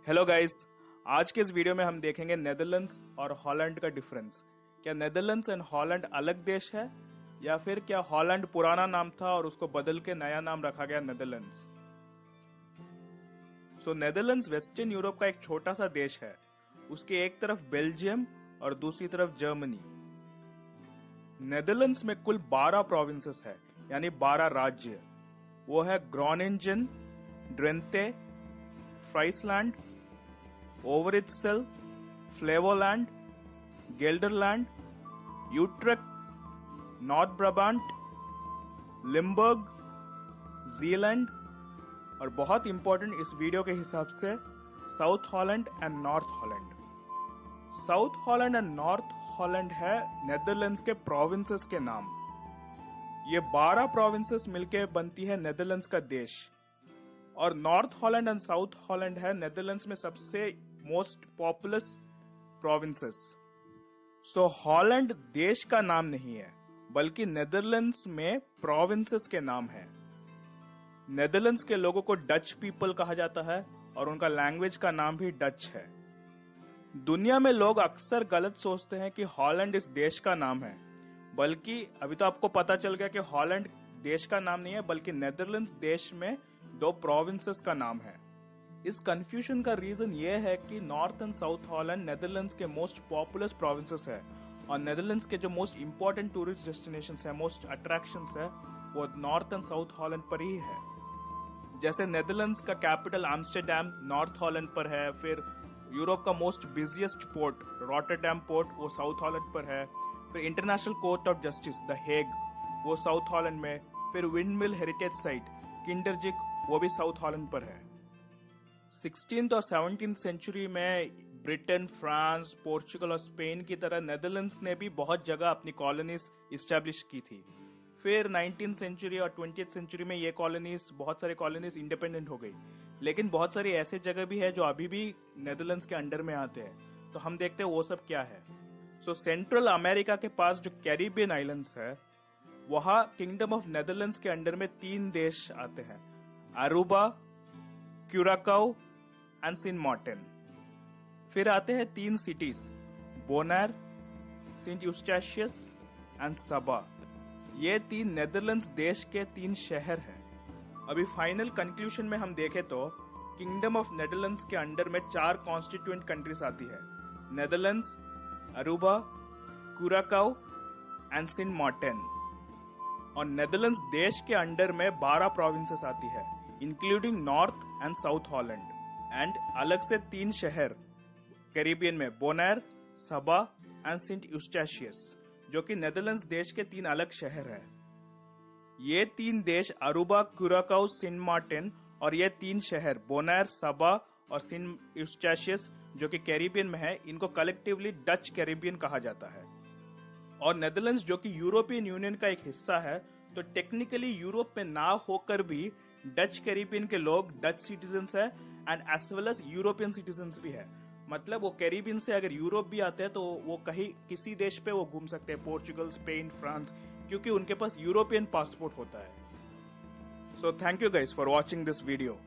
Hello guys, आज के इस वीडियो में हम देखेंगे नेदरलैंड्स और हॉलैंड का डिफरेंस। क्या नेदरलैंड्स एंड हॉलैंड अलग देश है या फिर क्या हॉलैंड पुराना नाम था और उसको बदल के नया नाम रखा गया नेदरलैंड्स। नेदरलैंड्स वेस्टर्न यूरोप का एक छोटा सा देश है। उसके एक तरफ बेल्जियम और दूसरी तरफ जर्मनी। नेदरलैंड्स में कुल 12 प्रोविंसेस है, यानी 12 राज्य। वो है Groningen, Drenthe, Friesland, Overijssel, Flevoland, Gelderland, Utrecht, North Brabant, Limburg, Zeeland और बहुत इंपॉर्टेंट इस वीडियो के हिसाब से South Holland and North Holland. South Holland and North Holland है नेदरलैंड्स के प्रोविंसेस के नाम। ये 12 प्रोविंसेस मिलके बनती है नेदरलैंड्स का देश। और north Holland and South Holland है नेदरलैंड्स में सबसे मोस्ट पॉपुलस प्रोविंसेस। हॉलैंड देश का नाम नहीं है, बल्कि नेदरलैंड्स में प्रोविंसेस के नाम है। नेदरलैंड्स के लोगों को डच पीपल कहा जाता है और उनका लैंग्वेज का नाम भी डच है। दुनिया में लोग अक्सर गलत सोचते हैं कि हॉलैंड इस देश का नाम है, बल्कि अभी तो आपको पता चल गया कि हॉलैंड देश का नाम नहीं है, बल्कि नेदरलैंड्स देश में 2 प्रोविंसेस का नाम है। इस कंफ्यूजन का रीजन ये है कि north and South Holland Netherlands के मोस्ट पॉपुलर प्रोविंसेस है और नेदरलैंड्स के जो मोस्ट इंपॉर्टेंट टूरिस्ट डेस्टिनेशंस है, मोस्ट अट्रैक्शंस है, वो नॉर्थ एंड साउथ हॉलैंड पर ही है। जैसे नेदरलैंड्स का कैपिटल एम्स्टर्डम नॉर्थ हॉलैंड पर है, फिर यूरोप का most busiest port Rotterdam port वो साउथ हॉलैंड पर है, फिर international court of justice the Hague वो साउथ हॉलैंड में, फिर विंडमिल हेरिटेज साइट किंडरजिक वो भी साउथ हॉलैंड पर है। 16th और 17th सेंचुरी में ब्रिटेन, फ्रांस, पोर्चुगल और स्पेन की तरह नेदरलैंड्स ने भी बहुत जगह अपनी कॉलोनीज इस्टेब्लिश की थी। फिर 19th सेंचुरी और 20th सेंचुरी में ये कॉलोनीज, बहुत सारे कॉलोनीज इंडिपेंडेंट हो गई। लेकिन बहुत सारी ऐसे जगह भी है जो अभी भी नेदरलैंड्स के अंडर में आते हैं। तो हम देखते हैं वो सब क्या है। सेंट्रल अमेरिका के पास जो कैरिबियन आइलैंड्स है, वहां किंगडम ऑफ नेदरलैंड्स के अंडर में 3 देश आते हैं, Aruba, Curacao and Sint Martin. फिर आते हैं 3 सिटीज, बोनायर, सेंट यूस्टेशियस एंड सबा। ये 3 नेदरलैंड्स देश के 3 शहर हैं। अभी फाइनल कंक्लूजन में हम देखें तो किंगडम ऑफ नेदरलैंड्स के अंडर में 4 कॉन्स्टिट्यूएंट कंट्रीज आती है, Netherlands, Aruba, Curacao and Sint Maarten. और नेदरलैंड्स देश के अंडर में 12 प्रोविंसेस आती है, including North and South Holland, and अलग से 3 शहर कैरिबियन में, Bonaire, Saba and Saint Eustatius, जो कि नेदरलैंड्स देश के 3 अलग शहर है। ये 3 देश अरूबा, क्यूराकाओ, सेंट मार्टिन और ये 3 शहर बोनायर, सबा और सेंट यूस्टेशियस जो कि कैरिबियन में है, इनको कलेक्टिवली डच कैरिबियन कहा जाता है। और नेदरलैंड्स जो कि यूरोपियन यूनियन का एक हिस्सा है, तो टेक्निकली यूरोप में ना होकर भी डच कैरिबियन के लोग डच सिटीजन्स है and as well as European citizens भी है। मतलब वो कैरिबियन से अगर यूरोप भी आते हैं तो वो कहीं किसी देश पे वो घूम सकते हैं, पोर्चुगल, स्पेन, फ्रांस, क्योंकि उनके पास यूरोपियन पासपोर्ट होता है। Thank you guys for watching this video.